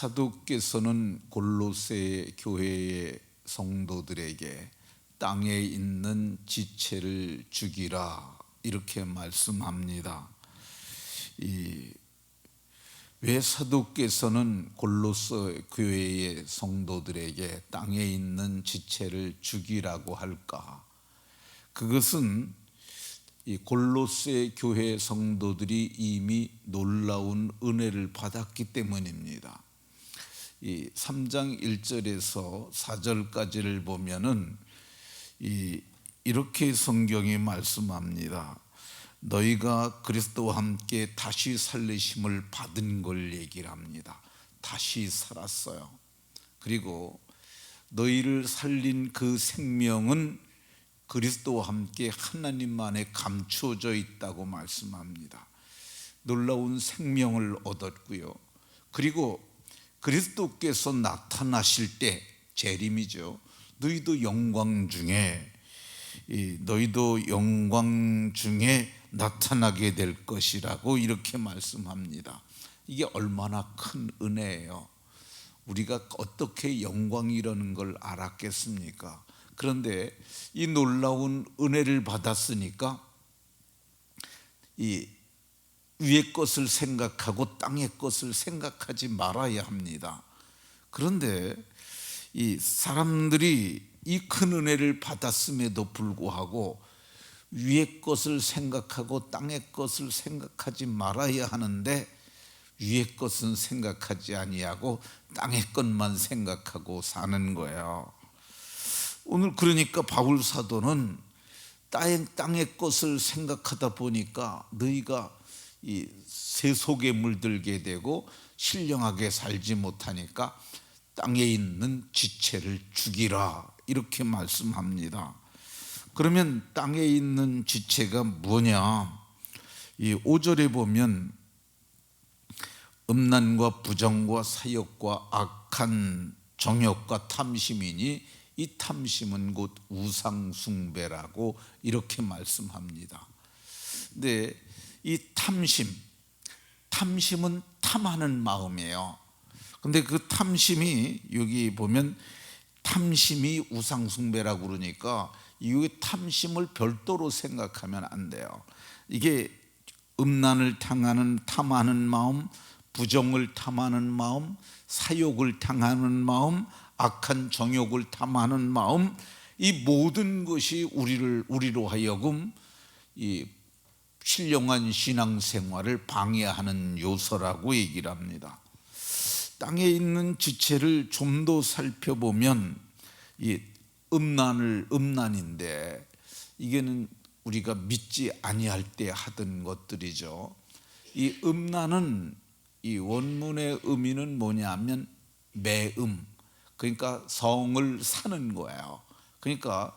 사도께서는 골로새 교회의 성도들에게 땅에 있는 지체를 죽이라 이렇게 말씀합니다. 왜 사도께서는 골로새 교회의 성도들에게 땅에 있는 지체를 죽이라고 할까? 그것은 이 골로새 교회 성도들이 이미 놀라운 은혜를 받았기 때문입니다. 이 3장 1절에서 4절까지를 보면은 이렇게 성경이 말씀합니다. 너희가 그리스도와 함께 다시 살리심을 받은 걸 얘기를 합니다. 다시 살았어요. 그리고 너희를 살린 그 생명은 그리스도와 함께 하나님 안에 감추어져 있다고 말씀합니다. 놀라운 생명을 얻었고요. 그리고 그리스도께서 나타나실 때 재림이죠. 너희도 영광 중에 나타나게 될 것이라고 이렇게 말씀합니다. 이게 얼마나 큰 은혜예요. 우리가 어떻게 영광이라는 걸 알았겠습니까? 그런데 이 놀라운 은혜를 받았으니까 이 위의 것을 생각하고 땅의 것을 생각하지 말아야 합니다. 그런데 이 사람들이 이 큰 은혜를 받았음에도 불구하고 위의 것을 생각하고 땅의 것을 생각하지 말아야 하는데 위의 것은 생각하지 아니하고 땅의 것만 생각하고 사는 거예요. 오늘 그러니까 바울 사도는 땅의 것을 생각하다 보니까 너희가 이 세속에 물들게 되고 신령하게 살지 못하니까 땅에 있는 지체를 죽이라 이렇게 말씀합니다. 그러면 땅에 있는 지체가 뭐냐? 이 5절에 보면 음란과 부정과 사욕과 악한 정욕과 탐심이니 이 탐심은 곧 우상숭배라고 이렇게 말씀합니다. 근데 이 탐심은 탐하는 마음이에요. 근데 그 탐심이 여기 보면 탐심이 우상숭배라고 그러니까 이 탐심을 별도로 생각하면 안 돼요. 이게 음란을 탐하는 마음, 부정을 탐하는 마음, 사욕을 탐하는 마음, 악한 정욕을 탐하는 마음, 이 모든 것이 우리로 하여금 이 신령한 신앙생활을 방해하는 요소라고 얘기를 합니다. 땅에 있는 지체를 좀 더 살펴보면 이 음란인데 이게는 우리가 믿지 아니할 때 하던 것들이죠. 이 음란은 이 원문의 의미는 뭐냐면 매음, 그러니까 성을 사는 거예요. 그러니까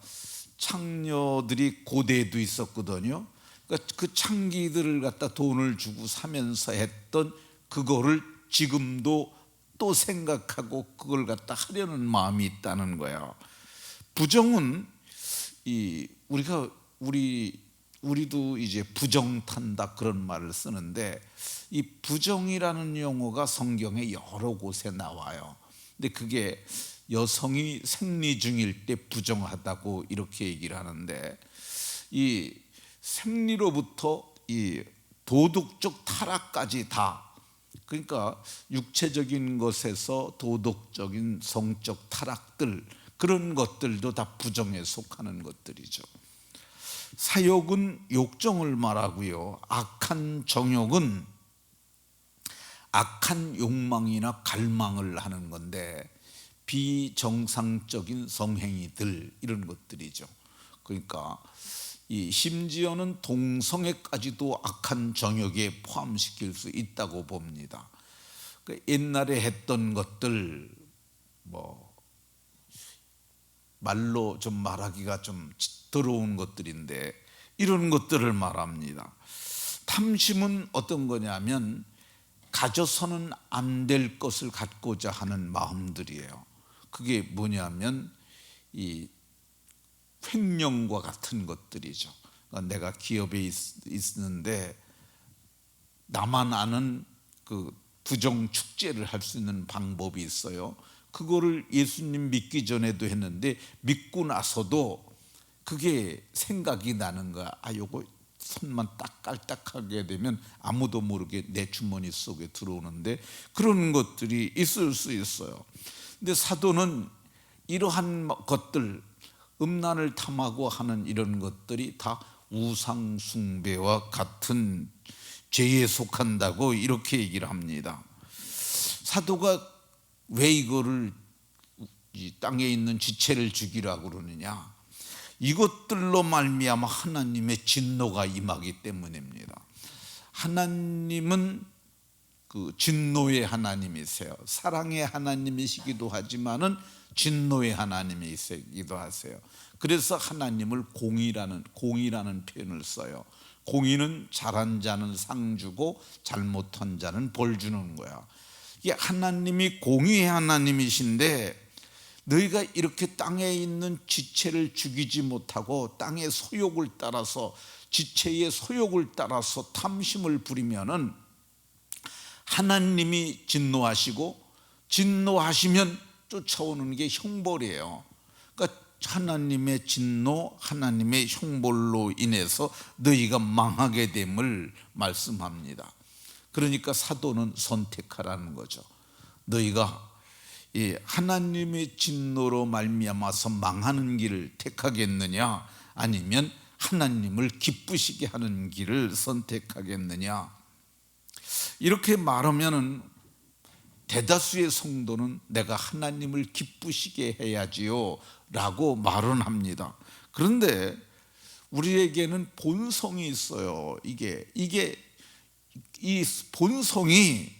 창녀들이 고대에도 있었거든요. 그러니까 그 창기들을 갖다 돈을 주고 사면서 했던 그거를 지금도 또 생각하고 그걸 갖다 하려는 마음이 있다는 거예요. 부정은 우리도 이제 부정탄다 그런 말을 쓰는데 이 부정이라는 용어가 성경에 여러 곳에 나와요. 근데 그게 여성이 생리 중일 때 부정하다고 이렇게 얘기를 하는데 이 생리로부터 이 도덕적 타락까지 다, 그러니까 육체적인 것에서 도덕적인 성적 타락들, 그런 것들도 다 부정에 속하는 것들이죠. 사욕은 욕정을 말하고요. 악한 정욕은 악한 욕망이나 갈망을 하는 건데 비정상적인 성행위들, 이런 것들이죠. 그러니까 심지어는 동성애까지도 악한 정욕에 포함시킬 수 있다고 봅니다. 옛날에 했던 것들, 말로 좀 말하기가 좀 더러운 것들인데 이런 것들을 말합니다. 탐심은 어떤 거냐면 가져서는 안 될 것을 갖고자 하는 마음들이에요. 그게 뭐냐면 이 횡령과 같은 것들이죠. 그러니까 내가 기업에 있는데 나만 아는 그 부정 축제를 할 수 있는 방법이 있어요. 그거를 예수님 믿기 전에도 했는데 믿고 나서도 그게 생각이 나는 거야. 요거 손만 딱 깔딱하게 되면 아무도 모르게 내 주머니 속에 들어오는데, 그런 것들이 있을 수 있어요. 근데 사도는 이러한 것들, 음란을 탐하고 하는 이런 것들이 다 우상 숭배와 같은 죄에 속한다고 이렇게 얘기를 합니다. 사도가 왜 이거를 이 땅에 있는 지체를 죽이라고 그러느냐? 이것들로 말미암아 하나님의 진노가 임하기 때문입니다. 하나님은 그 진노의 하나님이세요. 사랑의 하나님이시기도 하지만은 진노의 하나님이시기도 하세요. 그래서 하나님을 공의라는 표현을 써요. 공의는 잘한 자는 상 주고 잘못한 자는 벌 주는 거야. 이게 하나님이 공의의 하나님이신데, 너희가 이렇게 땅에 있는 지체를 죽이지 못하고 땅의 소욕을 따라서, 지체의 소욕을 따라서 탐심을 부리면은 하나님이 진노하시고, 진노하시면 쫓아오는 게 형벌이에요. 그러니까 하나님의 진노, 하나님의 형벌로 인해서 너희가 망하게 됨을 말씀합니다. 그러니까 사도는 선택하라는 거죠. 너희가 하나님의 진노로 말미암아서 망하는 길을 택하겠느냐, 아니면 하나님을 기쁘시게 하는 길을 선택하겠느냐. 이렇게 말하면은 대다수의 성도는 내가 하나님을 기쁘시게 해야지요 라고 말은 합니다. 그런데 우리에게는 본성이 있어요. 이 본성이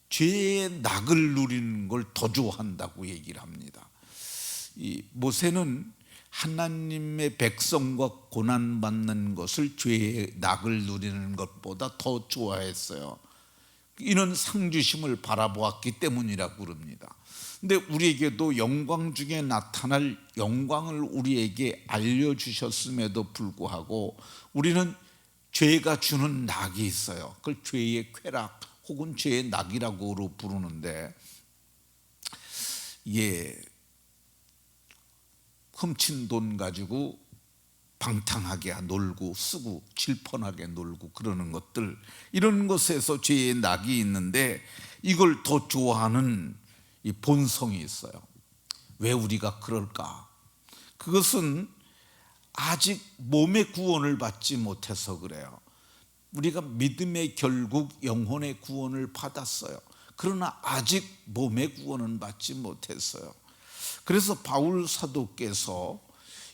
죄의 낙을 누리는 걸 더 좋아한다고 얘기를 합니다. 이 모세는 하나님의 백성과 고난받는 것을, 죄의 낙을 누리는 것보다 더 좋아했어요. 이는 상주심을 바라보았기 때문이라고 그럽니다. 근데 우리에게도 영광 중에 나타날 영광을 우리에게 알려주셨음에도 불구하고 우리는 죄가 주는 낙이 있어요. 그걸 죄의 쾌락 혹은 죄의 낙이라고 부르는데, 훔친 돈 가지고 방탕하게 놀고 쓰고 질펀하게 놀고 그러는 것들, 이런 것에서 죄의 낙이 있는데, 이걸 더 좋아하는 이 본성이 있어요. 왜 우리가 그럴까? 그것은 아직 몸의 구원을 받지 못해서 그래요. 우리가 믿음의 결국 영혼의 구원을 받았어요. 그러나 아직 몸의 구원은 받지 못했어요. 그래서 바울 사도께서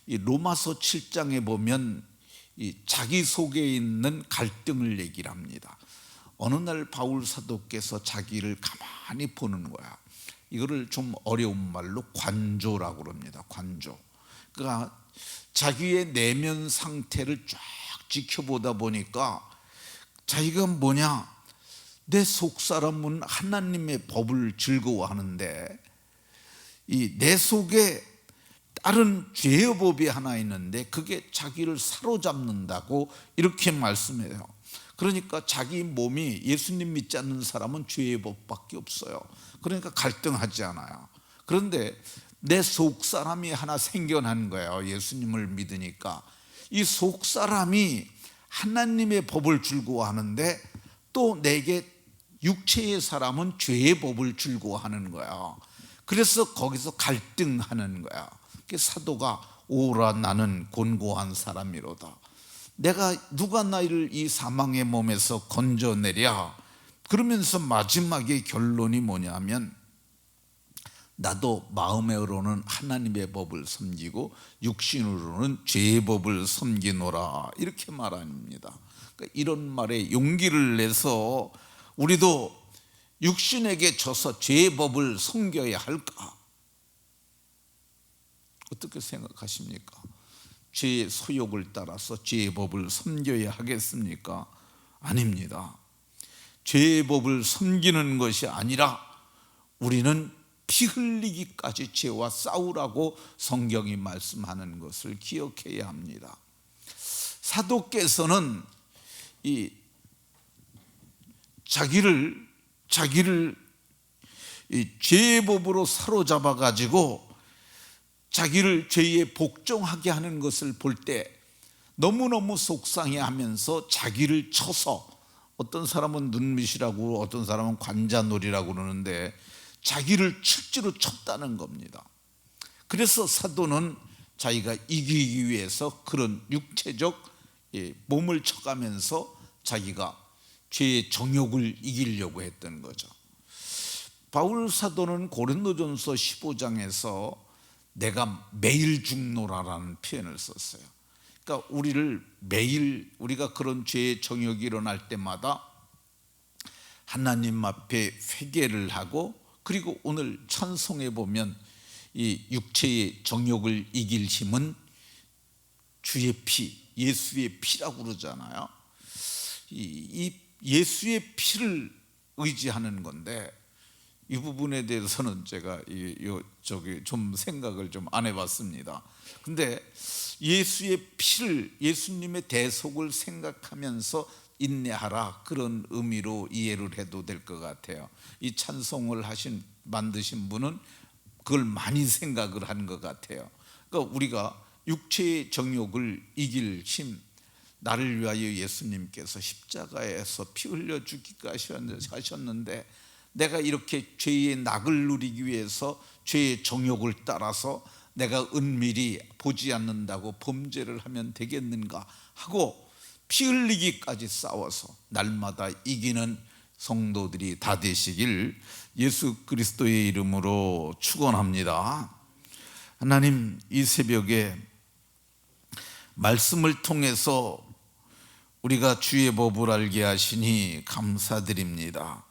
이 로마서 7장에 보면 이 자기 속에 있는 갈등을 얘기를 합니다. 어느 날 바울 사도께서 자기를 가만히 보는 거야. 이거를 좀 어려운 말로 관조라고 그럽니다. 관조. 그러니까 자기의 내면 상태를 쫙 지켜보다 보니까 자기가 뭐냐, 내 속사람은 하나님의 법을 즐거워하는데 이 내 속에 다른 죄의 법이 하나 있는데 그게 자기를 사로잡는다고 이렇게 말씀해요. 그러니까 자기 몸이, 예수님 믿지 않는 사람은 죄의 법밖에 없어요. 그러니까 갈등하지 않아요. 그런데 내 속사람이 하나 생겨난 거예요. 예수님을 믿으니까 이 속사람이 하나님의 법을 즐거워하는데 또 내게 육체의 사람은 죄의 법을 즐거워하는 거야. 그래서 거기서 갈등하는 거야. 사도가 오라 나는 곤고한 사람이로다. 누가 나를 이 사망의 몸에서 건져내랴. 그러면서 마지막에 결론이 뭐냐면, 나도 마음으로는 하나님의 법을 섬기고 육신으로는 죄의 법을 섬기노라, 이렇게 말합니다. 그러니까 이런 말에 용기를 내서 우리도 육신에게 져서 죄의 법을 섬겨야 할까? 어떻게 생각하십니까? 죄의 소욕을 따라서 죄의 법을 섬겨야 하겠습니까? 아닙니다. 죄의 법을 섬기는 것이 아니라 우리는 피 흘리기까지 죄와 싸우라고 성경이 말씀하는 것을 기억해야 합니다. 사도께서는 이 자기를 자기를 이 죄의 법으로 사로잡아 가지고 자기를 죄에 복종하게 하는 것을 볼 때 너무너무 속상해하면서 자기를 쳐서, 어떤 사람은 눈밑이라고 어떤 사람은 관자놀이라고 그러는데 자기를 실제로 쳤다는 겁니다. 그래서 사도는 자기가 이기기 위해서 그런 육체적 몸을 쳐가면서 자기가 죄의 정욕을 이기려고 했던 거죠. 바울 사도는 고린도전서 15장에서 내가 매일 죽노라라는 표현을 썼어요. 그러니까 우리를 매일, 우리가 그런 죄의 정욕이 일어날 때마다 하나님 앞에 회개를 하고, 그리고 오늘 찬송에 보면 이 육체의 정욕을 이길 힘은 주의 피, 예수의 피라고 그러잖아요. 이 예수의 피를 의지하는 건데, 이 부분에 대해서는 제가 좀 생각을 좀 안 해봤습니다. 근데 예수의 피를, 예수님의 대속을 생각하면서 인내하라, 그런 의미로 이해를 해도 될 것 같아요. 이 찬송을 만드신 분은 그걸 많이 생각을 한 것 같아요. 그러니까 우리가 육체의 정욕을 이길 힘, 나를 위하여 예수님께서 십자가에서 피 흘려 죽기까지 하셨는데, 내가 이렇게 죄의 낙을 누리기 위해서 죄의 정욕을 따라서 내가 은밀히 보지 않는다고 범죄를 하면 되겠는가 하고 피 흘리기까지 싸워서 날마다 이기는 성도들이 다 되시길 예수 그리스도의 이름으로 축원합니다. 하나님, 이 새벽에 말씀을 통해서 우리가 주의 법을 알게 하시니 감사드립니다.